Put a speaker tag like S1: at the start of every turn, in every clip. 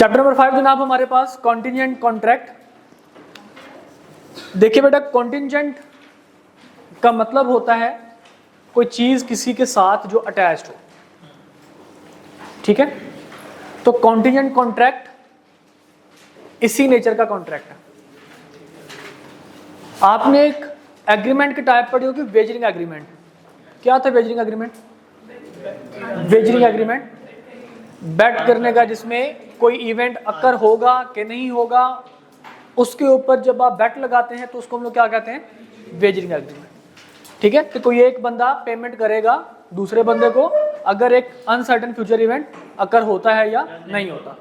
S1: Chapter number 5 जनाब हमारे पास contingent contract. देखिए बेटा, कॉन्टिजेंट का मतलब होता है कोई चीज किसी के साथ जो अटैच्ड हो, ठीक है। तो कॉन्टिजेंट कॉन्ट्रैक्ट इसी नेचर का कॉन्ट्रैक्ट है। आपने एक एग्रीमेंट की टाइप पढ़ी होगी, वेजरिंग एग्रीमेंट। क्या था वेजरिंग एग्रीमेंट? वेजरिंग एग्रीमेंट बेट करने का, जिसमें कोई इवेंट अकर होगा कि नहीं होगा, उसके ऊपर जब आप बेट लगाते हैं तो उसको हम लोग क्या कहते हैं? वेजरिंग एग्रीमेंट, ठीक है। तो कोई एक बंदा पेमेंट करेगा दूसरे बंदे को अगर एक अनसर्टेन फ्यूचर इवेंट अकर होता है या नहीं होता।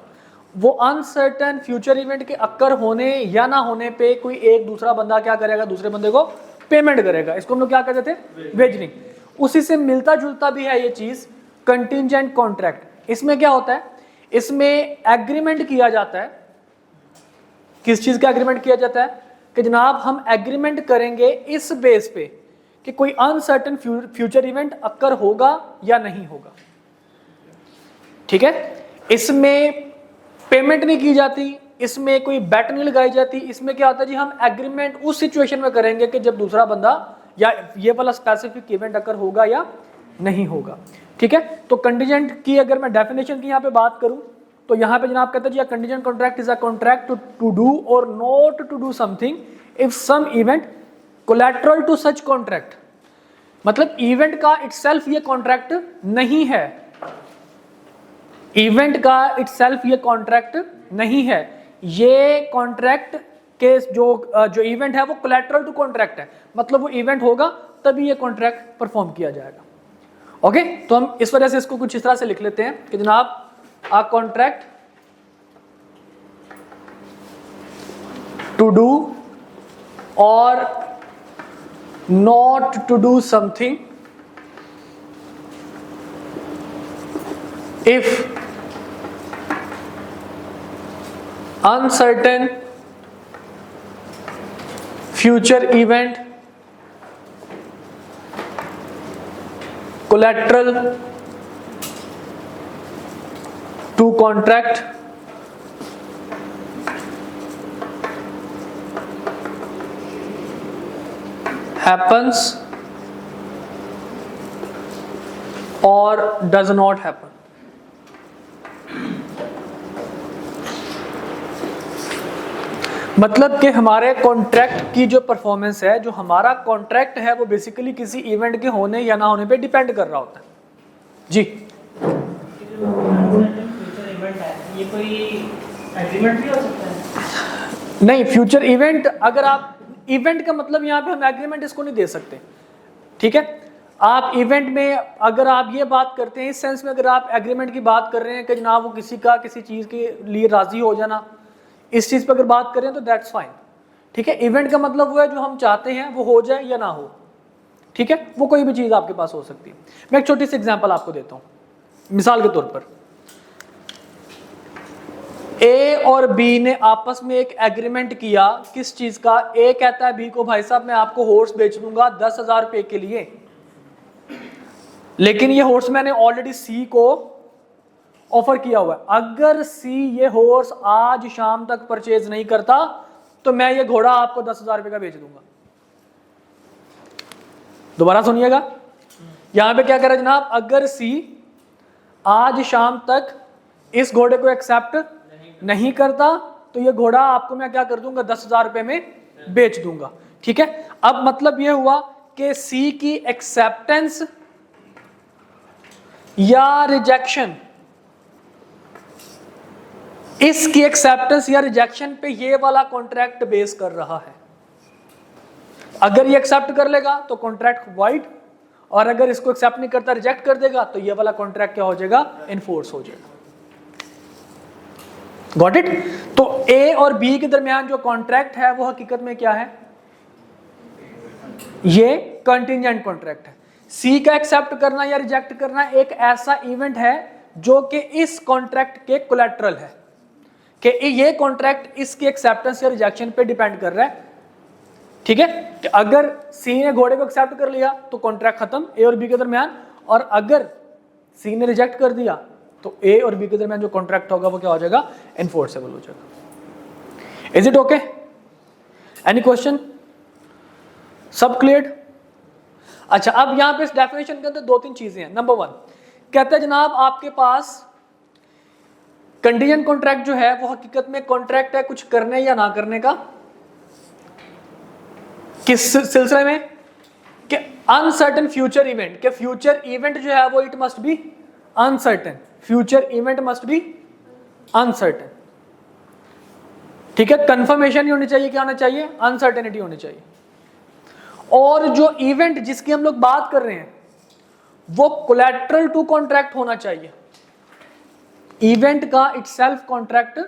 S1: वो अनसर्टेन फ्यूचर इवेंट के अकर होने या ना होने पे कोई एक दूसरा बंदा क्या करेगा? दूसरे बंदे को पेमेंट करेगा। इसको हम लोग क्या कहते थे? वेजरिंग। उसी से मिलता जुलता भी है ये चीज कंटिजेंट कॉन्ट्रैक्ट। इसमें क्या होता है? इसमें एग्रीमेंट किया जाता है। किस चीज का एग्रीमेंट किया जाता है? कि जनाब हम एग्रीमेंट करेंगे इस बेस पे कि कोई अनसर्टेन फ्यूचर इवेंट अकर होगा या नहीं होगा, ठीक है। इसमें पेमेंट नहीं की जाती, इसमें कोई बेट नहीं लगाई जाती। इसमें क्या होता है जी, हम एग्रीमेंट उस सिचुएशन में करेंगे कि जब दूसरा बंदा या ये वाला स्पेसिफिक इवेंट अकर होगा या नहीं होगा, ठीक है। तो कंटिजेंट की अगर मैं डेफिनेशन की यहाँ पे बात करूं तो यहाँ पे जनाब कहते हैं contingent contract is a contract to do और not to do something if some event collateral to such contract. मतलब इवेंट का इटसेल्फ ये कॉन्ट्रैक्ट नहीं है, इवेंट का इटसेल्फ ये कॉन्ट्रैक्ट नहीं है। ये कॉन्ट्रैक्ट के जो इवेंट है वो कोलैटरल टू कॉन्ट्रैक्ट है, मतलब वो इवेंट होगा तभी ये कॉन्ट्रैक्ट परफॉर्म किया जाएगा। ओके, तो हम इस वजह से इसको कुछ इस तरह से लिख लेते हैं कि जनाब आ कॉन्ट्रैक्ट टू डू और not to do something if uncertain future event collateral to contract happens or does not happen। मतलब कि हमारे कॉन्ट्रैक्ट की जो परफॉर्मेंस है, जो हमारा कॉन्ट्रैक्ट है, वो बेसिकली किसी इवेंट के होने या ना होने पे डिपेंड कर रहा होता है जी।
S2: ये कोई एग्रीमेंट भी हो सकता है?
S1: नहीं, फ्यूचर इवेंट, अगर आप इवेंट का मतलब यहाँ पे हम एग्रीमेंट इसको नहीं दे सकते, ठीक है। आप इवेंट में अगर आप ये बात करते हैं इस सेंस में, अगर आप एग्रीमेंट की बात कर रहे हैं कि जनाब वो किसी चीज के लिए राजी हो जाना, इस चीज पर अगर बात करें तो दैट्स फाइन, ठीक है। इवेंट का मतलब वो है जो हम चाहते हैं वो हो जाए या ना हो, ठीक है। वो कोई भी चीज आपके पास हो सकती है। मैं एक छोटी सी एग्जांपल आपको देता हूं, मिसाल के तौर पर ए और बी ने आपस में एक एग्रीमेंट किया। किस चीज का? ए कहता है बी को, भाई साहब मैं आपको हॉर्स बेच दूंगा 10,000 रुपए के लिए, लेकिन ये हॉर्स मैंने ऑलरेडी सी को ऑफर किया हुआ है। अगर सी ये हॉर्स आज शाम तक परचेज नहीं करता तो मैं ये घोड़ा आपको 10,000 रुपए का बेच दूंगा। दोबारा सुनिएगा, यहां पे क्या कह रहा है जनाब, अगर सी आज शाम तक इस घोड़े को एक्सेप्ट नहीं करता तो ये घोड़ा आपको मैं क्या कर दूंगा? 10,000 रुपए में बेच दूंगा, ठीक है। अब मतलब ये हुआ कि सी की एक्सेप्टेंस या रिजेक्शन, इसकी एक्सेप्टेंस या रिजेक्शन पे ये वाला कॉन्ट्रैक्ट बेस कर रहा है। अगर ये एक्सेप्ट कर लेगा तो कॉन्ट्रैक्ट वाइड, और अगर इसको एक्सेप्ट नहीं करता, रिजेक्ट कर देगा, तो ये वाला कॉन्ट्रैक्ट क्या हो जाएगा? इनफोर्स हो जाएगा। Got it? तो ए और बी के दरमियान जो कॉन्ट्रैक्ट है वो हकीकत में क्या है? ये कंटिजेंट कॉन्ट्रैक्ट है। सी का एक्सेप्ट करना या रिजेक्ट करना एक ऐसा इवेंट है जो कि इस कॉन्ट्रैक्ट के कोलैटरल है, कि ये कॉन्ट्रैक्ट इसकी एक्सेप्टेंस या रिजेक्शन पे डिपेंड कर रहा है, ठीक है। कि अगर सी ने घोड़े को एक्सेप्ट कर लिया तो कॉन्ट्रैक्ट खत्म ए और बी के दरमियान, और अगर सी ने रिजेक्ट कर दिया तो ए और बी के दरमियान जो कॉन्ट्रैक्ट होगा वो क्या हो जाएगा, एनफोर्सेबल हो जाएगा। Is it okay? Any question? सब क्लियर? अच्छा, अब यहां पे इस डेफिनेशन के अंदर 2-3 चीजें हैं। नंबर 1 कहते हैं जनाब आपके पास कंटीजेंट कॉन्ट्रैक्ट जो है वो हकीकत में कॉन्ट्रैक्ट है कुछ करने या ना करने का। किस सिलसिले में? कि अनसर्टेन फ्यूचर इवेंट, कि फ्यूचर इवेंट जो है वो it must be uncertain, future event must be uncertain. ठीक है, कंफर्मेशन नहीं होनी चाहिए, क्या होना चाहिए, अनसर्टेनिटी होनी चाहिए। और जो इवेंट जिसकी हम लोग बात कर रहे हैं वो कोलैटरल टू कॉन्ट्रैक्ट होना चाहिए, इवेंट का इटसेल्फ कॉन्ट्रैक्ट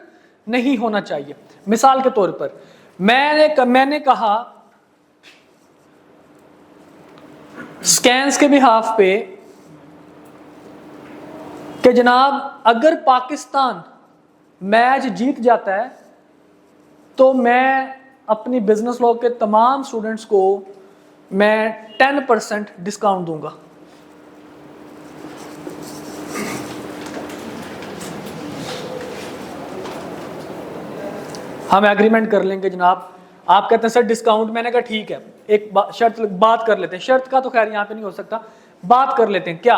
S1: नहीं होना चाहिए। मिसाल के तौर पर मैंने कहा स्कैन्स के बिहाफ पे कि जनाब अगर पाकिस्तान मैच जीत जाता है तो मैं अपनी बिजनेस लॉ के तमाम स्टूडेंट्स को मैं 10% डिस्काउंट दूंगा। हम एग्रीमेंट कर लेंगे जनाब, आप कहते हैं सर डिस्काउंट, मैंने कहा ठीक है, एक शर्त बात कर लेते हैं, शर्त का तो खैर यहाँ पे नहीं हो सकता, बात कर लेते हैं, क्या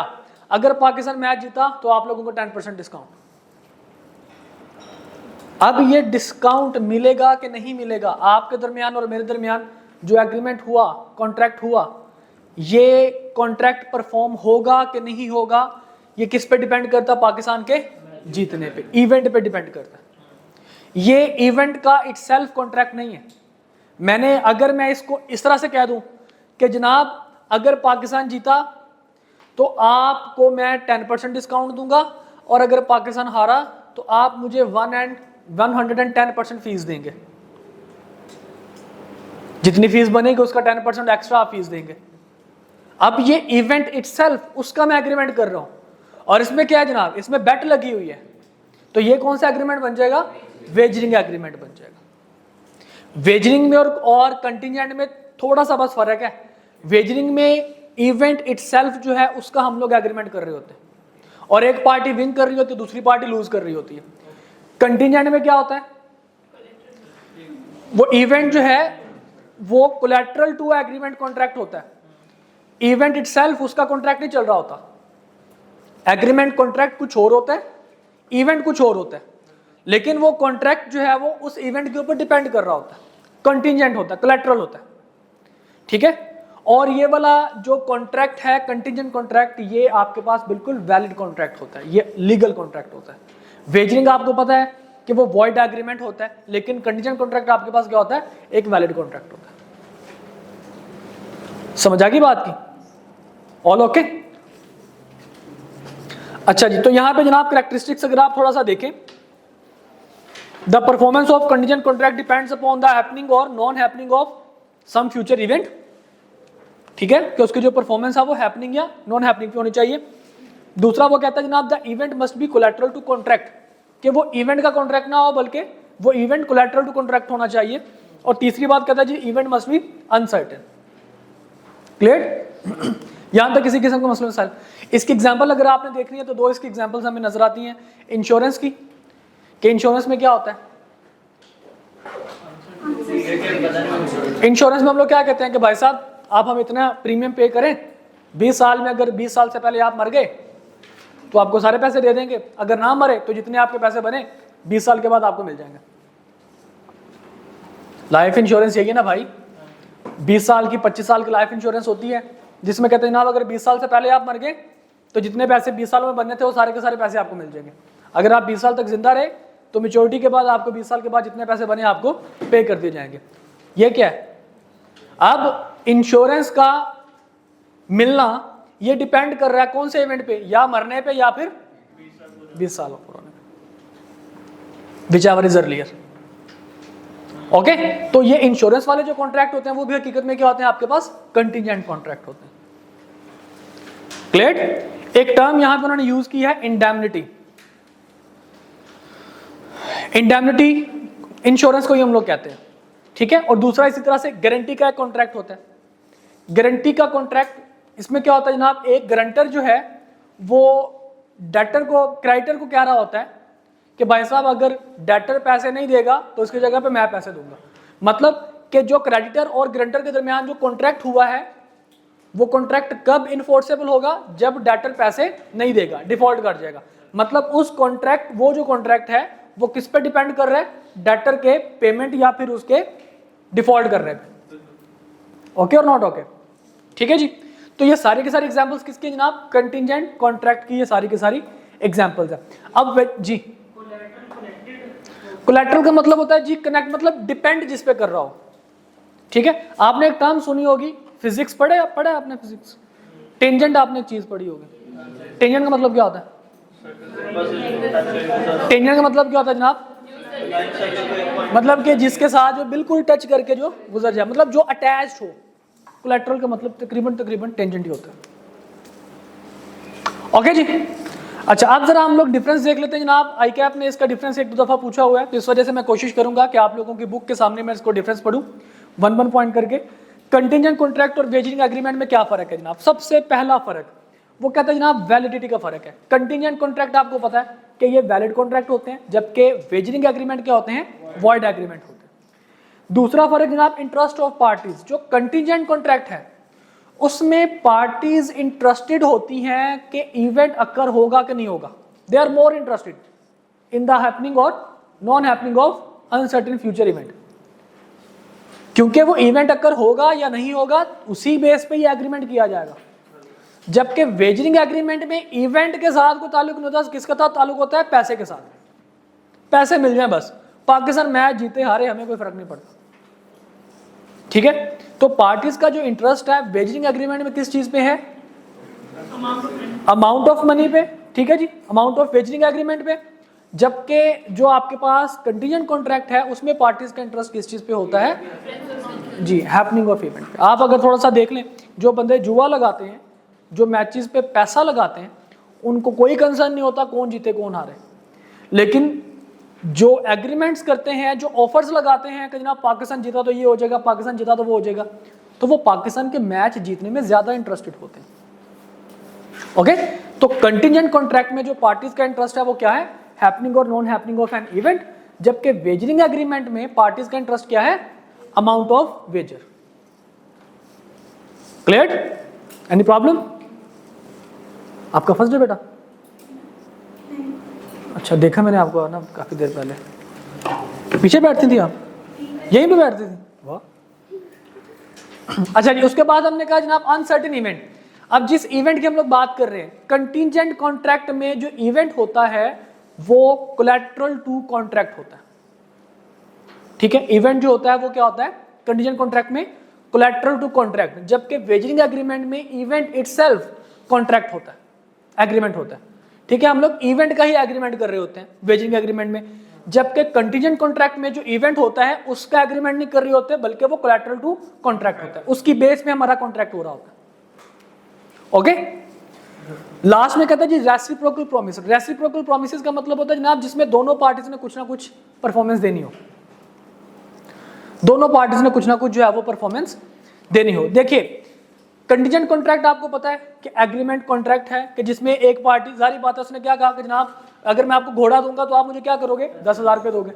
S1: अगर पाकिस्तान मैच जीता तो आप लोगों को 10% डिस्काउंट। अब ये डिस्काउंट मिलेगा कि नहीं मिलेगा, आपके दरमियान और मेरे दरमियान जो एग्रीमेंट हुआ, कॉन्ट्रैक्ट हुआ, ये कॉन्ट्रैक्ट परफॉर्म होगा कि नहीं होगा, ये किस पे डिपेंड करता, पाकिस्तान के जीतने पे, इवेंट पे डिपेंड करता है। ये इवेंट का इटसेल्फ कॉन्ट्रैक्ट नहीं है। अगर मैं इसको इस तरह से कह दूं कि जनाब अगर पाकिस्तान जीता तो आपको मैं 10% डिस्काउंट दूंगा और अगर पाकिस्तान हारा तो आप मुझे 110% फीस देंगे, जितनी फीस बनेगी उसका 10% एक्स्ट्रा आप फीस देंगे। अब ये इवेंट इटसेल्फ उसका मैं एग्रीमेंट कर रहा हूं और इसमें क्या है जनाब, इसमें बेट लगी हुई है, तो ये कौन सा एग्रीमेंट बन जाएगा, वेजरिंग एग्रीमेंट बन जाएगा। वेजरिंग में और कंटिजेंट में थोड़ा सा बस फर्क है। वेजरिंग में इवेंट इटसेल्फ जो है उसका हम लोग एग्रीमेंट कर रहे होते हैं और एक पार्टी विन कर रही होती है, दूसरी पार्टी लूज कर रही होती है। कंटिजेंट में क्या होता है, वो इवेंट जो है वो कोलैटरल टू एग्रीमेंट कॉन्ट्रैक्ट होता है, इवेंट इटसेल्फ उसका कॉन्ट्रैक्ट नहीं चल रहा होता। एग्रीमेंट कॉन्ट्रैक्ट कुछ और होता है, इवेंट कुछ और होता है, लेकिन वो कॉन्ट्रैक्ट जो है वो उस इवेंट के ऊपर डिपेंड कर रहा होता है, कंटिजेंट होता है, कोलैटरल होता है। ठीक है, और ये वाला जो कॉन्ट्रैक्ट है कंटिजेंट कॉन्ट्रैक्ट, ये आपके पास बिल्कुल वैलिड कॉन्ट्रैक्ट होता है, ये लीगल कॉन्ट्रैक्ट होता है। वेजरिंग आपको पता है कि वो वॉइड एग्रीमेंट होता है, लेकिन कंटिजेंट कॉन्ट्रैक्ट आपके पास क्या होता है, एक वैलिड कॉन्ट्रैक्ट होता है। समझ आ गई बात की? All okay? अच्छा जी, तो यहां पे जनाब कैरेक्टरिस्टिक्स अगर आप थोड़ा सा देखें, the performance of contingent contract depends upon the happening और non happening of some future event. ठीक है, कि उसकी जो परफॉर्मेंस है वो हैपनिंग या नॉन हैपनिंग पे होनी चाहिए। दूसरा वो कहता है जनाब the event must be collateral to contract, कि वो इवेंट का कॉन्ट्रैक्ट ना हो बल्कि वो इवेंट कोलैटरल टू कॉन्ट्रैक्ट होना चाहिए। और तीसरी बात कहता है जी event must be uncertain. Clear? यहां तक किसी किस्म का मसला मसाइल। इसकी एग्जांपल अगर आपने देखनी है तो दो इसकी एग्जांपल्स हमें नजर आती हैं इंश्योरेंस की, कि इंश्योरेंस में क्या होता है, इंश्योरेंस में हम लोग क्या कहते हैं कि भाई साहब आप हम इतना प्रीमियम पे करें, 20 साल में अगर 20 साल से पहले आप मर गए तो आपको सारे पैसे दे देंगे, अगर ना मरे तो जितने आपके पैसे बने 20 साल के बाद आपको मिल जाएंगे। लाइफ इंश्योरेंस यही है ना भाई, 20 साल की 25 साल की लाइफ इंश्योरेंस होती है, जिसमें कहते हैं जनाब अगर 20 साल से पहले आप मर गए तो जितने पैसे 20 सालों में बनने थे वो सारे के सारे पैसे आपको मिल जाएंगे। अगर आप 20 साल तक जिंदा रहे तो मेच्योरिटी के बाद आपको 20 साल के बाद जितने पैसे बने आपको पे कर दिए जाएंगे। ये क्या है, अब इंश्योरेंस का मिलना ये डिपेंड कर रहा है कौन से इवेंट पे, या मरने पे या फिर 20 साल ऊपर होने पे, व्हिचएवर इज अर्लियर। ओके, तो ये इंश्योरेंस वाले जो कॉन्ट्रैक्ट होते हैं वो भी हकीकत में क्या होते हैं, आपके पास कंटिजेंट कॉन्ट्रैक्ट होते हैं। क्लियर? एक टर्म यहां पे उन्होंने यूज की है इंडेमनिटी। इंडेमनिटी इंश्योरेंस को ही हम लोग कहते हैं। ठीक है, और दूसरा इसी तरह से गारंटी का एक कॉन्ट्रैक्ट होता है। गारंटी का कॉन्ट्रैक्ट इसमें क्या होता है जनाब, एक गारंटर जो है वो डेटर को क्रेडिटर को कह रहा होता है कि भाई साहब अगर डेटर पैसे नहीं देगा तो उसकी जगह पे मैं पैसे दूंगा। मतलब कि जो क्रेडिटर और ग्रांटर के दरमियान जो कॉन्ट्रैक्ट हुआ है वो कॉन्ट्रैक्ट कब इन्फोर्सेबल होगा, जब डेटर पैसे नहीं देगा, डिफॉल्ट कर जाएगा। मतलब उस कॉन्ट्रैक्ट, वो जो कॉन्ट्रैक्ट है वो किस पे डिपेंड कर रहा है, डेटर के पेमेंट या फिर उसके डिफॉल्ट कर रहे हैं। ओके और नॉट ओके, ठीक है जी। तो ये सारे के सारे एग्जांपल्स किसके जनाब, कंटिंजेंट कॉन्ट्रैक्ट की ये सारी की सारी एग्जांपल्स है। अब जी कोलैटरल का मतलब होता है जी कनेक्ट, मतलब डिपेंड जिस पे कर रहा हो, ठीक है। आपने एक टर्म सुनी होगी, फिजिक्स पढ़ा आपने फिजिक्स, टेंजेंट आपने एक चीज पढ़ी होगी। टेंजेंट का मतलब क्या होता है, टेंजेंट का मतलब क्या होता है जनाब, मतलब कि जिसके साथ जो बिल्कुल टच करके जो गुजर जाए, मतलब जो अटैच्ड हो। कोलैटरल का मतलब तकरीबन टेंजेंट ही होता है। ओके जी। अच्छा अब जरा हम लोग डिफरेंस देख लेते हैं जनाब। आई कैप ने इसका डिफरेंस एक दो दफा पूछा हुआ है, तो इस वजह से मैं कोशिश करूंगा कि आप लोगों की बुक के सामने मैं इसको डिफरेंस पढ़ूं वन पॉइंट करके। कंटिंजेंट कॉन्ट्रैक्ट और वेजिंग एग्रीमेंट में क्या फर्क है जनाब। सबसे पहला फर्क वो कहता है जनाब वैलिडिटी का फर्क है। कंटिंजेंट कॉन्ट्रैक्ट आपको पता है कि ये वैलिड कॉन्ट्रैक्ट होते हैं, जबकि वेजिंग एग्रीमेंट क्या होते हैं, वॉइड एग्रीमेंट होते हैं। दूसरा फर्क जनाब इंटरेस्ट ऑफ पार्टीज। जो कंटिंजेंट कॉन्ट्रैक्ट है उसमें पार्टीज इंटरेस्टेड होती हैं कि इवेंट अकर होगा कि नहीं होगा। They are more interested in the happening और non happening of uncertain future event, क्योंकि वो इवेंट अकर होगा या नहीं होगा उसी बेस पे ये एग्रीमेंट किया जाएगा। जबकि वेजरिंग एग्रीमेंट में इवेंट के साथ कोई ताल्लुक नहीं होता, किसके साथ ताल्लुक होता है, पैसे के साथ। पैसे मिल जाए बस, पाकिस्तान मैच जीते हारे हमें कोई फर्क नहीं पड़ता, ठीक है। तो पार्टीज का जो इंटरेस्ट है वेजरिंग एग्रीमेंट में किस चीज पे है, अमाउंट ऑफ मनी पे, ठीक है जी, अमाउंट ऑफ वेजरिंग एग्रीमेंट पे। जबकि जो आपके पास कंटिजेंट कॉन्ट्रैक्ट है उसमें पार्टीज का इंटरेस्ट किस चीज पे होता है जी, हैपनिंग ऑफ इवेंट पे। आप अगर थोड़ा सा देख लें, जो बंदे जुआ लगाते हैं, जो मैचेस पे पैसा लगाते हैं, उनको कोई कंसर्न नहीं होता कौन जीते कौन हारे। लेकिन जो एग्रीमेंट्स करते हैं, जो ऑफर्स लगाते हैं कि जनाब पाकिस्तान जीता तो ये हो जाएगा, पाकिस्तान जीता तो वो हो जाएगा, तो वो पाकिस्तान के मैच जीतने में ज्यादा इंटरेस्टेड होते हैं। ओके तो कंटिजेंट कॉन्ट्रैक्ट में जो पार्टीज का इंटरेस्ट है वो क्या है, हैपनिंग और non happening of an event. जबकि वेजरिंग एग्रीमेंट में पार्टीज का इंटरेस्ट क्या है, amount of wager. Clear? Any problem? आपका फर्स्ट डे बेटा? अच्छा देखा मैंने आपको ना काफी देर पहले, पीछे बैठती थी आप, यहीं पे बैठती थी, वाह। अच्छा जी, उसके बाद हमने कहा जनाब अनसर्टेन इवेंट। अब जिस इवेंट की हम लोग बात कर रहे हैं, कंटिजेंट कॉन्ट्रैक्ट में जो इवेंट होता है वो कोलैटरल टू कॉन्ट्रैक्ट होता है, ठीक है। इवेंट जो होता है वो क्या होता है कंटिजेंट कॉन्ट्रैक्ट में, कोलैटरल टू कॉन्ट्रैक्ट। जबकि वेजरिंग एग्रीमेंट में इवेंट इटसेल्फ कॉन्ट्रैक्ट होता है, एग्रीमेंट होता है, ठीक है। हम लोग इवेंट का ही एग्रीमेंट कर रहे होते हैं वेजरिंग एग्रीमेंट में। जबकि कंटिजेंट कॉन्ट्रैक्ट में जो इवेंट होता है उसका एग्रीमेंट नहीं कर रहे होते, बल्कि वो कोलैटरल टू कॉन्ट्रैक्ट होता है, उसकी बेस में हमारा कॉन्ट्रैक्ट हो रहा होता है। ओके लास्ट में कहता है जी रेसिप्रोकल प्रॉमिस। रेसिप्रोकल प्रॉमिसेस का मतलब होता है जनाब जिसमें दोनों पार्टीज ने कुछ ना कुछ परफॉर्मेंस देनी हो, दोनों पार्टीज ने कुछ ना कुछ जो है वो परफॉर्मेंस देनी हो। देखिए कंटिजेंट कॉन्ट्रैक्ट आपको पता है कि एग्रीमेंट कॉन्ट्रैक्ट है कि जिसमें एक पार्टी, जारी बात है, उसने क्या कहा कि जनाब अगर मैं आपको घोड़ा दूंगा तो आप मुझे क्या करोगे, 10,000 रुपये दोगे।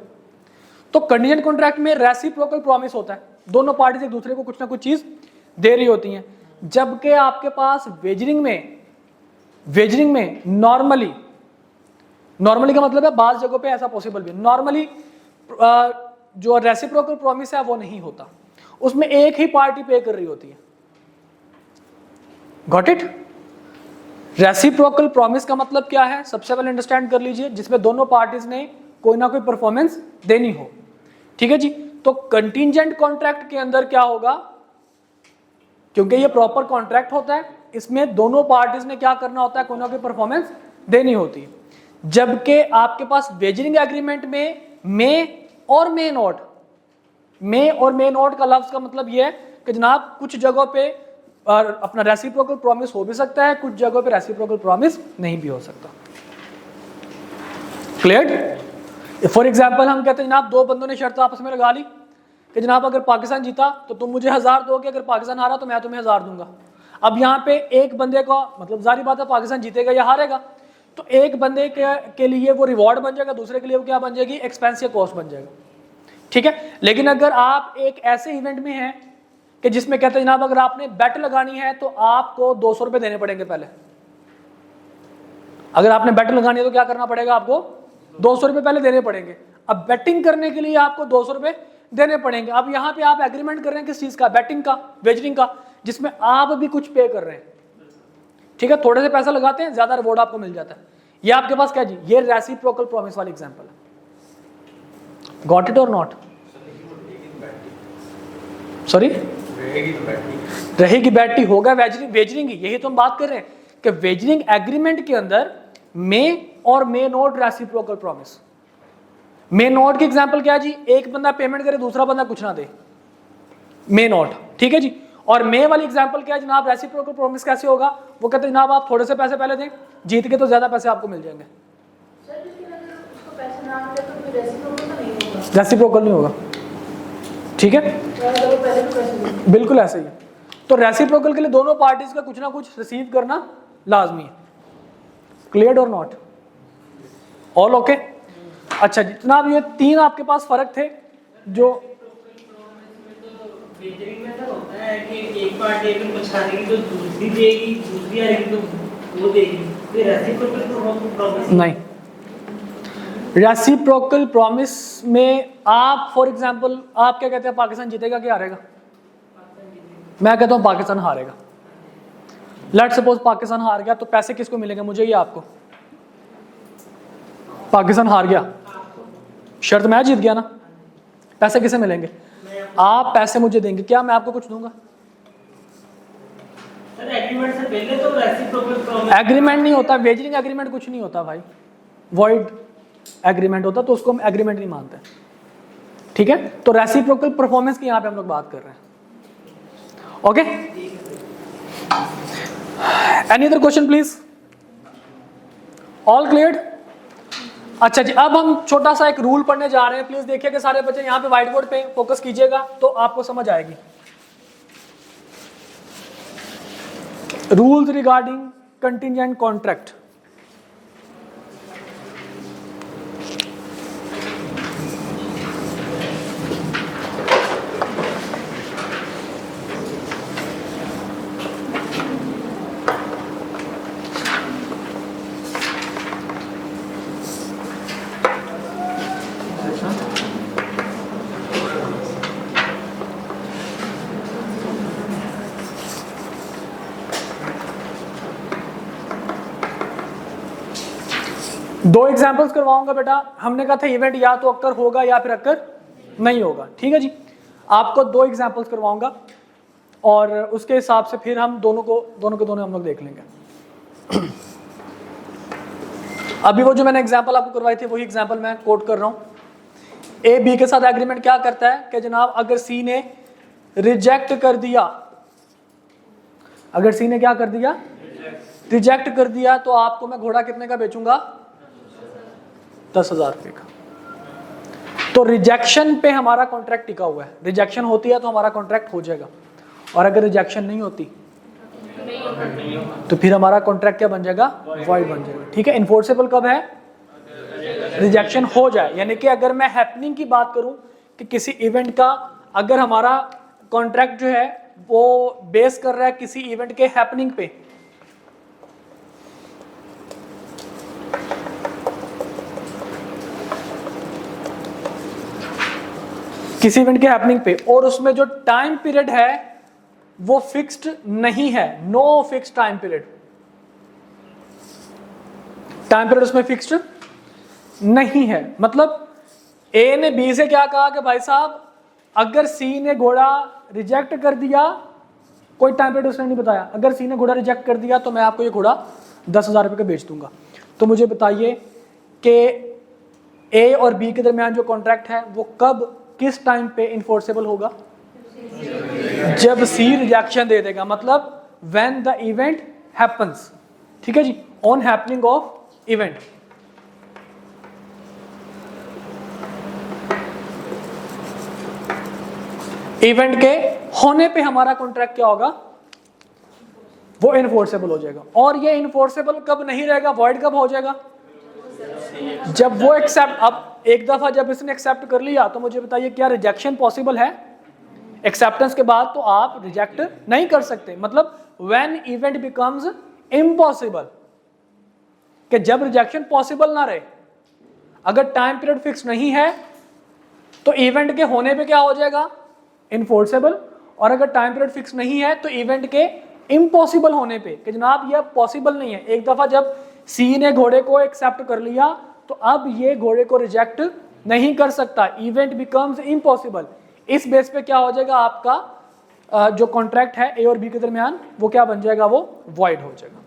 S1: तो कंटिजेंट कॉन्ट्रैक्ट में रेसिप्रोकल प्रॉमिस होता है, दोनों पार्टीज एक दूसरे को कुछ ना कुछ चीज दे रही होती हैं। जबकि आपके पास वेजरिंग में नॉर्मली का मतलब है बाज जगहों पे ऐसा पॉसिबल भी, नॉर्मली जो रेसिप्रोकल प्रॉमिस है वो नहीं होता, उसमें एक ही पार्टी पे कर रही होती है। Got it? रेसिप्रोकल प्रॉमिस का मतलब क्या है, सबसे पहले अंडरस्टैंड कर लीजिए, जिसमें दोनों पार्टीज ने कोई ना कोई परफॉर्मेंस देनी हो, ठीक है जी। तो कंटिजेंट कॉन्ट्रैक्ट के अंदर क्या होगा, क्योंकि ये प्रॉपर कॉन्ट्रैक्ट होता है, इसमें दोनों पार्टीज ने क्या करना होता है, कोई ना कोई परफॉर्मेंस देनी होती है। जबकि आपके पास वेजरिंग एग्रीमेंट में मे और मे नॉट का लफ्ज का मतलब यह है कि जनाब कुछ जगहों पे अपना रेसिप्रोकल प्रॉमिस हो भी सकता है, कुछ जगहों पे रेसिप्रोकल प्रॉमिस नहीं भी हो सकता। क्लियर? फॉर एग्जांपल हम कहते हैं जनाब दो बंदों ने शर्त आपस में लगा ली कि जनाब अगर पाकिस्तान जीता तो तुम मुझे 1000 दोगे, अगर पाकिस्तान हारा तो मैं तुम्हें 1000 दूंगा। अब यहाँ पे एक बंदे को मतलब जारी बात है पाकिस्तान जीतेगा या हारेगा, तो एक बंदे के लिए वो रिवॉर्ड बन जाएगा, दूसरे के लिए वो क्या बन जाएगी, एक्सपेंस या कॉस्ट बन जाएगा, ठीक है। लेकिन अगर आप एक ऐसे इवेंट में हैं कि जिसमें कहते हैं जनाब अगर आपने बेट लगानी है तो आपको 200 रुपये देने पड़ेंगे पहले। अगर आपने बेट लगानी है तो क्या करना पड़ेगा, आपको 200 रुपये पहले देने पड़ेंगे। अब बेटिंग करने के लिए आपको 200 रुपये देने पड़ेंगे। अब यहाँ पे आप एग्रीमेंट कर रहे हैं किस चीज़ का, बेटिंग का, वेजरिंग का, जिसमें आप भी कुछ पे कर रहे हैं, ठीक है। थोड़े से पैसा लगाते हैं, ज्यादा रिवॉर्ड आपको मिल जाता है। ये आपके पास क्या जी, ये रेसिप्रोकल प्रॉमिस वाली एग्जांपल है। गॉट इट और नॉट? सॉरी, रहेगी बैठी, होगा वेजरिंग। यही तो हम बात कर रहे हैं कि वेजरिंग एग्रीमेंट के अंदर मे और may not reciprocal promise. May not की एग्जांपल क्या है जी, एक बंदा पेमेंट करे दूसरा बंदा कुछ ना दे, मे नॉट, ठीक है जी। और मे वाली एग्जांपल क्या है जनाब, रेसिप्रोकल प्रॉमिस कैसे होगा, वो कहते हैं जनाब आप थोड़े से पैसे पहले दें, जीत के तो ज्यादा पैसे आपको मिल जाएंगे। रेसिप्रोकल नहीं होगा, ठीक है, बिल्कुल ऐसे ही है। तो रेसिप्रोकल के लिए दोनों पार्टीज का कुछ ना कुछ रिसीव करना लाजमी है। क्लियर और नॉट? All okay? अच्छा जी जनाब, ये तीन आपके पास फर्क थे जो
S2: वेजरिंग में तो होता है कि एक पार्टी अगर कुछ हारेगी तो दूसरी देगी, दूसरी हारेगी तो वो देगी। ये रेसिप्रोकल प्रॉमिस
S1: नहीं। रेसिप्रोकल प्रॉमिस में आप फॉर एग्जांपल आप क्या कहते हैं, पाकिस्तान जीतेगा कि हारेगा? मैं कहता हूं पाकिस्तान हारेगा। लेट्स सपोज पाकिस्तान हार गया तो पैसे किसको मिलेंगे, मुझे या आपको? पाकिस्तान हार गया, शर्त मैं जीत गया ना, पैसे किसे मिलेंगे? आप पैसे मुझे देंगे, क्या मैं आपको कुछ दूंगा?
S2: एग्रीमेंट से पहले तो रेसिप्रोकल प्रॉमिस
S1: एग्रीमेंट नहीं होता, वेजरिंग एग्रीमेंट कुछ नहीं होता भाई, वॉइड एग्रीमेंट होता, तो उसको हम एग्रीमेंट नहीं मानते, ठीक है। तो रेसिप्रोकल परफॉर्मेंस की यहां पे हम लोग बात कर रहे हैं, okay. Any other question please? All cleared? अच्छा जी, अब हम छोटा सा एक रूल पढ़ने जा रहे हैं, प्लीज देखिए कि सारे बच्चे यहाँ पे व्हाइट बोर्ड पे फोकस कीजिएगा तो आपको समझ आएगी। Rules regarding contingent contract. दो एग्जाम्पल्स करवाऊंगा बेटा, हमने कहा था इवेंट या तो अक्कर होगा या फिर अक्कर नहीं होगा, ठीक है जी। आपको दो एग्जाम्पल्स करवाऊंगा और उसके हिसाब से फिर हम दोनों के दोनों हम लोग देख लेंगे। अभी वो जो मैंने एग्जाम्पल आपको करवाई थी वही एग्जाम्पल मैं कोट कर रहा हूँ। ए बी के साथ एग्रीमेंट क्या करता है कि जनाब अगर सी ने रिजेक्ट कर दिया, अगर सी ने क्या कर दिया, रिजेक्ट कर दिया, तो आपको मैं घोड़ा कितने का बेचूंगा, 10,000 रुपये का। तो रिजेक्शन पे हमारा कॉन्ट्रैक्ट टिका हुआ है, रिजेक्शन होती है तो हमारा कॉन्ट्रैक्ट हो जाएगा, और अगर रिजेक्शन नहीं होती तो फिर हमारा कॉन्ट्रैक्ट क्या बन जाएगा, वॉइड बन जाएगा, ठीक है। इन्फोर्सेबल कब है, रिजेक्शन हो जाए, यानी कि अगर मैं हैपनिंग की बात करूं कि किसी इवेंट का अगर हमारा कॉन्ट्रैक्ट जो है वो बेस कर रहा है किसी इवेंट के हैपनिंग पे, किसी इवेंट के हैपनिंग पे, और उसमें जो टाइम पीरियड है वो फिक्स्ड नहीं है, no fixed time period, time period उसमें फिक्स्ड नहीं है। मतलब ए ने बी से क्या कहा कि भाई साहब अगर सी ने घोड़ा रिजेक्ट कर दिया, कोई टाइम पीरियड उसने नहीं बताया, अगर सी ने घोड़ा रिजेक्ट कर दिया तो मैं आपको ये घोड़ा 10,000 रुपये का बेच दूंगा। तो मुझे बताइए कि ए और बी के दरमियान जो कॉन्ट्रैक्ट है वो कब किस टाइम पे इन्फोर्सेबल होगा, जब सी रिजेक्शन दे देगा, मतलब व्हेन द इवेंट हैपेंस, ठीक है जी, on happening of event. Event के होने पे हमारा कॉन्ट्रैक्ट क्या होगा, वो इनफोर्सेबल हो जाएगा। और ये इनफोर्सेबल कब नहीं रहेगा, वॉइड कब हो जाएगा, जब वो एक्सेप्ट, अब एक दफा जब इसने एक्सेप्ट कर लिया तो मुझे बताइए क्या रिजेक्शन पॉसिबल है? एक्सेप्टेंस के बाद तो आप रिजेक्ट नहीं कर सकते। मतलब व्हेन इवेंट बिकम्स इम्पॉसिबल, कि जब रिजेक्शन पॉसिबल ना रहे, अगर टाइम पीरियड फिक्स नहीं है तो इवेंट के होने पे क्या हो जाएगा, इनफोर्सेबल। और अगर टाइम पीरियड फिक्स नहीं है तो इवेंट के इम्पॉसिबल होने पे, कि जनाब ये पॉसिबल नहीं है। एक दफा जब सी ने घोड़े को एक्सेप्ट कर लिया तो अब ये घोड़े को रिजेक्ट नहीं कर सकता, इवेंट बिकम्स इम्पॉसिबल। इस बेस पे क्या हो जाएगा, आपका जो कॉन्ट्रैक्ट है ए और बी के दरमियान वो क्या बन जाएगा, वो वॉइड हो जाएगा।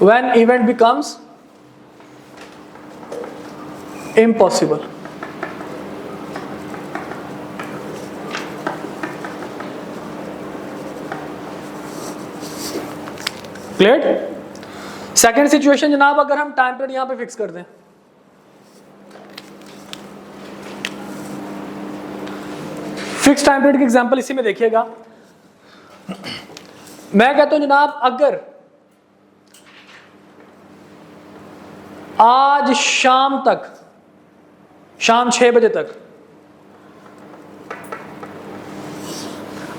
S1: When event becomes impossible. Clear? Second situation जनाब, अगर हम टाइम पीरियड यहां पे फिक्स कर दें, फिक्स टाइम पीरियड की एग्जांपल इसी में देखिएगा। मैं कहता हूं जनाब अगर आज शाम तक, शाम 6 बजे तक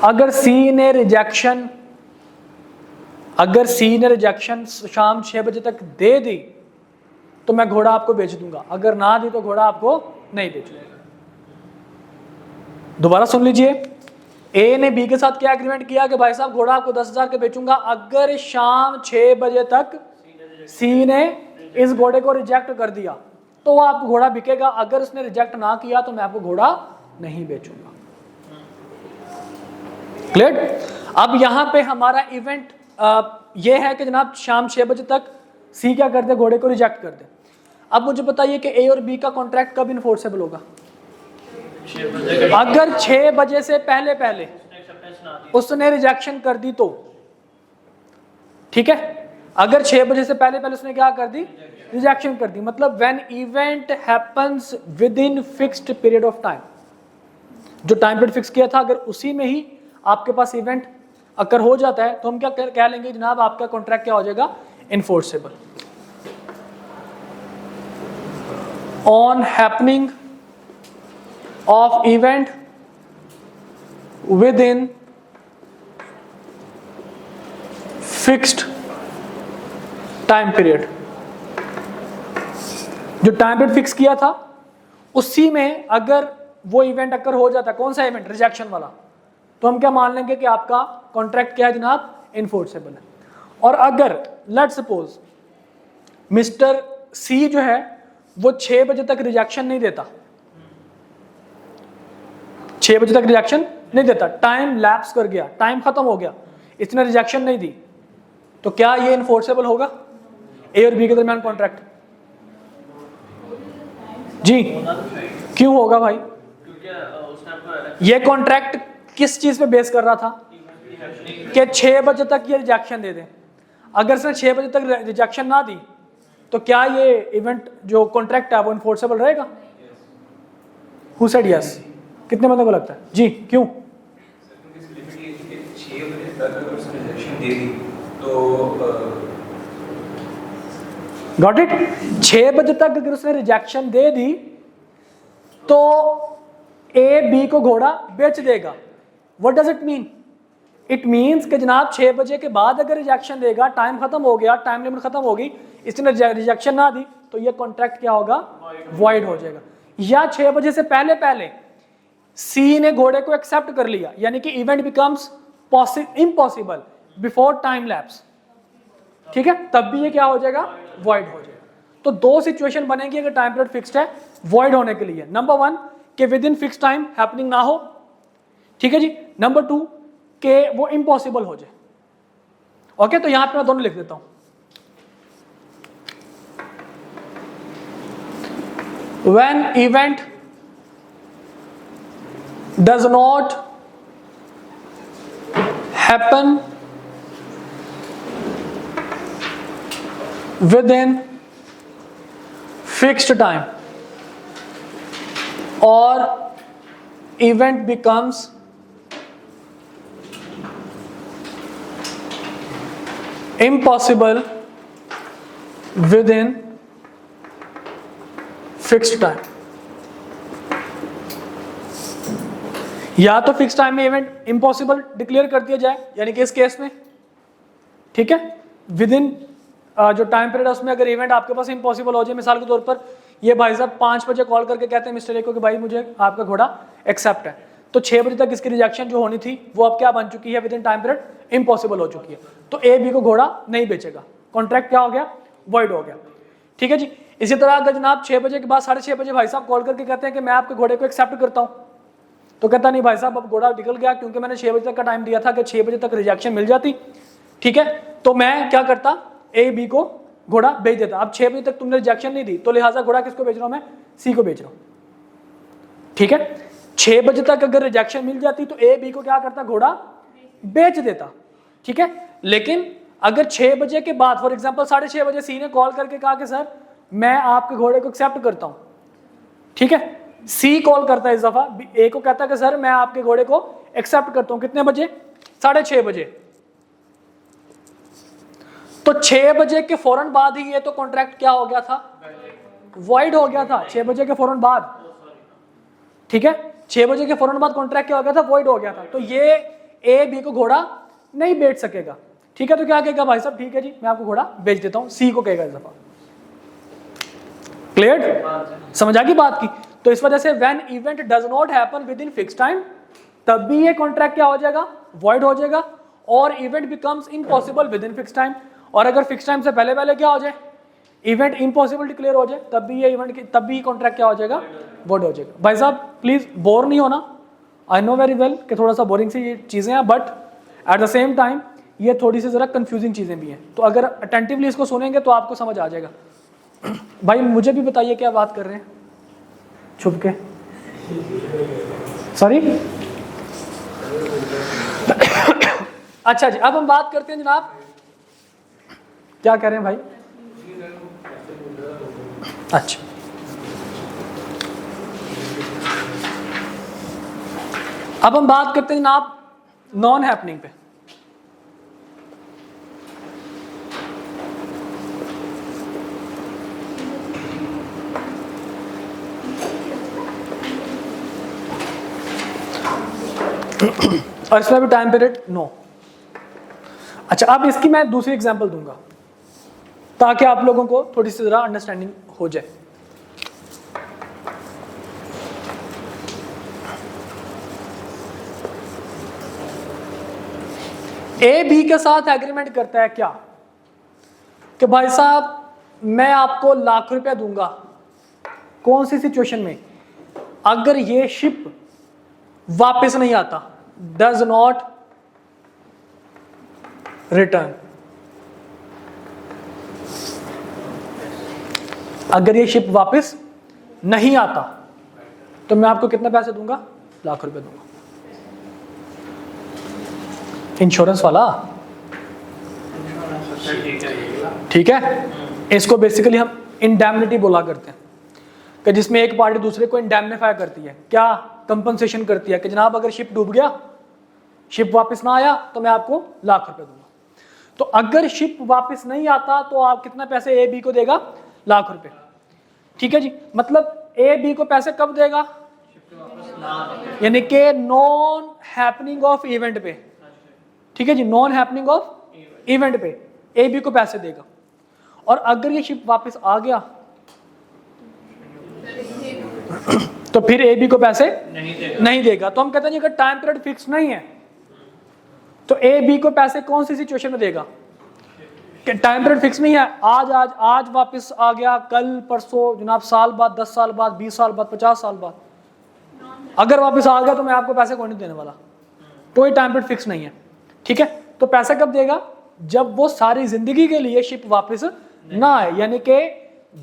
S1: अगर सी ने रिजेक्शन शाम 6 बजे तक दे दी तो मैं घोड़ा आपको बेच दूंगा, अगर ना दी तो घोड़ा आपको नहीं बेचूंगा। दोबारा सुन लीजिए, ए ने बी के साथ क्या एग्रीमेंट किया कि भाई साहब घोड़ा आपको 10,000 के बेचूंगा अगर शाम 6 बजे तक सी ने इस घोड़े को रिजेक्ट कर दिया तो वो आपको घोड़ा बिकेगा, अगर उसने रिजेक्ट ना किया तो मैं आपको घोड़ा नहीं बेचूंगा। क्लियर? अब यहां पे हमारा इवेंट ये है कि जनाब शाम 6 बजे तक सी क्या कर दे, घोड़े को रिजेक्ट कर दे। अब मुझे बताइए कि ए और बी का कॉन्ट्रैक्ट कब इनफोर्सेबल होगा? अगर 6 बजे से पहले उसने रिजेक्शन कर दी तो, ठीक है, अगर 6 बजे से पहले उसने क्या कर दी, रिजेक्शन कर दी। मतलब when event happens with in fixed period of time, जो टाइम पीरियड फिक्स किया था अगर उसी में ही आपके पास इवेंट अगर हो जाता है तो हम क्या कह लेंगे जनाब, आपका कॉन्ट्रैक्ट क्या हो जाएगा, enforceable. On happening of event within fixed time period, जो टाइम पीरियड फिक्स किया था उसी में अगर वो इवेंट अगर हो जाता, कौन सा इवेंट, रिजेक्शन वाला, तो हम क्या मान लेंगे कि आपका कॉन्ट्रैक्ट क्या है जनाब, इनफोर्सेबल है। और अगर लेट्स सपोज मिस्टर सी जो है वो 6 बजे तक रिजेक्शन नहीं देता, 6 बजे तक रिजेक्शन नहीं देता, टाइम लैप्स कर गया, टाइम खत्म हो गया, इसने रिजेक्शन नहीं दी, तो क्या ये इनफोर्सेबल होगा ए और बी के दरमियान कॉन्ट्रैक्ट? जी क्यों होगा भाई? ये कॉन्ट्रैक्ट किस चीज पे बेस कर रहा था कि 6 बजे तक ये रिजेक्शन दे दें। अगर इसने 6 बजे तक रिजेक्शन ना दी तो क्या ये इवेंट जो कॉन्ट्रैक्ट है वो इनफोर्सेबल रहेगा? Who said yes? कितने बंदों को लगता है? जी क्यों? Got it? 6 बजे तक अगर उसने रिजेक्शन दे दी तो ए बी को घोड़ा बेच देगा। What does it mean? It means कि जनाब 6 बजे के बाद अगर रिजेक्शन देगा, टाइम खत्म हो गया, टाइम लिमिट खत्म हो गई, इसने रिजेक्शन ना दी तो ये कॉन्ट्रैक्ट क्या होगा, वॉइड हो जाएगा। या 6 बजे से पहले सी ने घोड़े को एक्सेप्ट कर लिया, यानी कि event becomes impossible before time lapse, ठीक है, तब भी ये क्या हो जाएगा, वॉइड हो जाएगा। तो दो सिचुएशन बनेगी अगर टाइम पीरियड फिक्स्ड है वॉइड होने के लिए। नंबर 1 कि with in fix time happening ना हो, ठीक है जी। नंबर 2 कि वो इम्पॉसिबल हो जाए। ओके, तो यहां पे मैं दोनों लिख देता हूं। When event does not happen within fixed time or event becomes impossible with in fixed time. या तो फिक्स टाइम में इवेंट इम्पॉसिबल डिक्लेयर कर दिया जाए, यानी कि इस केस में, ठीक है, विद इन जो टाइम पीरियड है उसमें अगर इवेंट आपके पास इम्पॉसिबल हो जाए, मिसाल के तौर पर ये भाई साहब 5 बजे कॉल करके कहते हैं मिस्टर ए को कि भाई मुझे आपका घोड़ा एक्सेप्ट है, तो 6 बजे तक इसकी रिजेक्शन जो होनी थी वो अब क्या बन चुकी है, with in time period impossible हो चुकी है, तो ए बी को घोड़ा नहीं बेचेगा, कॉन्ट्रैक्ट क्या हो गया, वॉइड हो गया। ठीक है जी। इसी तरह अगर जनाब 6 बजे के बाद 6:30 बजे भाई साहब कॉल करके कहते हैं कि मैं आपके घोड़े को एक्सेप्ट करता हूँ, तो कहता नहीं भाई साहब अब घोड़ा निकल गया, क्योंकि मैंने 6 बजे तक का टाइम दिया था कि 6 बजे तक रिजेक्शन मिल जाती, ठीक है, तो मैं क्या करता, ए बी को घोड़ा बेच देता। अब 6 बजे तक तुमने रिजेक्शन नहीं दी, तो लिहाजा घोड़ा किसको बेच रहा हूं मैं, सी को बेच रहा हूं। ठीक है, 6 बजे तक अगर रिजेक्शन मिल जाती तो ए बी को क्या करता, घोड़ा बेच देता। ठीक है, लेकिन अगर 6 बजे के बाद फॉर एग्जांपल 6:30 बजे सी ने कॉल करके कहा कि सर मैं आपके घोड़े को एक्सेप्ट करता हूं, ठीक है, सी कॉल करता है इस दफा ए को, कहता है कि सर मैं आपके घोड़े को एक्सेप्ट करता हूं, कितने बजे, 6:30 बजे, तो 6 बजे के फौरन बाद ही ये तो कॉन्ट्रैक्ट क्या हो गया था, वॉइड हो गया था 6 बजे के फौरन बाद। ठीक है, 6 बजे के फौरन बाद कॉन्ट्रैक्ट क्या हो गया था, वॉइड हो गया था, तो ये ए बी को घोड़ा नहीं बेच सकेगा। ठीक है, तो क्या कहेगा भाई साहब, ठीक है जी मैं आपको घोड़ा बेच देता हूं, सी को कहेगा इस दफा। क्लियर, समझ आ गई बात की। तो इस वजह से when event does not happen with in fix time, तब भी ये कॉन्ट्रैक्ट क्या हो जाएगा, वॉइड हो जाएगा, और event becomes impossible with in fix time. और अगर फिक्स टाइम से पहले पहले क्या हो जाए, इवेंट इम्पॉसिबल डिक्लेयर हो जाए, तब भी ये इवेंट तब भी कॉन्ट्रैक्ट क्या हो जाएगा, वॉइड हो जाएगा। भाई साहब प्लीज बोर नहीं होना, आई नो वेरी वेल कि थोड़ा सा बोरिंग सी ये चीजें हैं, but at the same time ये थोड़ी सी जरा कंफ्यूजिंग चीजें भी हैं, तो अगर अटेंटिवली इसको सुनेंगे तो आपको समझ आ जाएगा। भाई मुझे भी बताइए क्या बात कर रहे हैं छुप के, सॉरी। अच्छा जी, अब हम बात करते हैं जनाब, क्या कह रहे हैं भाई, अच्छा अब हम बात करते हैं जनाब नॉन हैपनिंग पे। और इसमें भी टाइम पीरियड नो। अच्छा, अब इसकी मैं दूसरी एग्जांपल दूंगा ताकि आप लोगों को थोड़ी सी जरा अंडरस्टैंडिंग हो जाए। ए बी के साथ एग्रीमेंट करता है क्या कि भाई साहब मैं आपको लाख रुपया दूंगा, कौन सी सिचुएशन में, अगर ये शिप वापस नहीं आता, डज नॉट रिटर्न, अगर ये शिप वापस नहीं आता तो मैं आपको कितने पैसे दूंगा, लाख रुपए दूंगा। इंश्योरेंस वाला, ठीक है, इसको बेसिकली हम इंडैम्निटी बोला करते हैं कि जिसमें एक पार्टी दूसरे को इंडैम्निफाई करती है, क्या कंपनसेशन करती है कि जनाब अगर शिप डूब गया, शिप वापस ना आया तो मैं आपको लाख रुपए दूंगा। तो अगर शिप वापस नहीं आता तो आप कितना पैसे ए बी को देगा, लाख रुपए। ठीक है जी, मतलब ए बी को पैसे कब देगा, यानी कि नॉन हैपनिंग ऑफ इवेंट पे। ठीक है जी, नॉन हैपनिंग ऑफ इवेंट पे ए बी को पैसे देगा, और अगर ये शिप वापस आ गया तो फिर ए बी को पैसे नहीं देगा। तो हम कहते हैं अगर टाइम पीरियड फिक्स नहीं है तो ए बी को पैसे कौन सी सिचुएशन में देगा, कि टाइम पीरियड फिक्स नहीं है, आज वापस आ गया, कल परसों जनाब, साल बाद, 10 साल बाद, 20 साल बाद, 50 साल बाद, अगर वापस आ गया तो मैं आपको पैसे कौन नहीं देने वाला, कोई टाइम पीरियड फिक्स नहीं है। ठीक है, तो पैसा कब देगा, जब वो सारी जिंदगी के लिए शिप वापस ना आए, यानी कि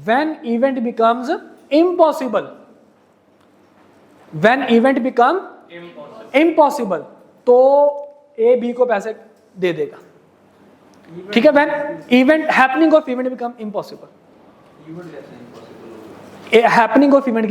S1: when event becomes impossible, when event become impossible, तो ए बी को पैसे दे देगा। ठीक है, when event happening of event become impossible, happening of event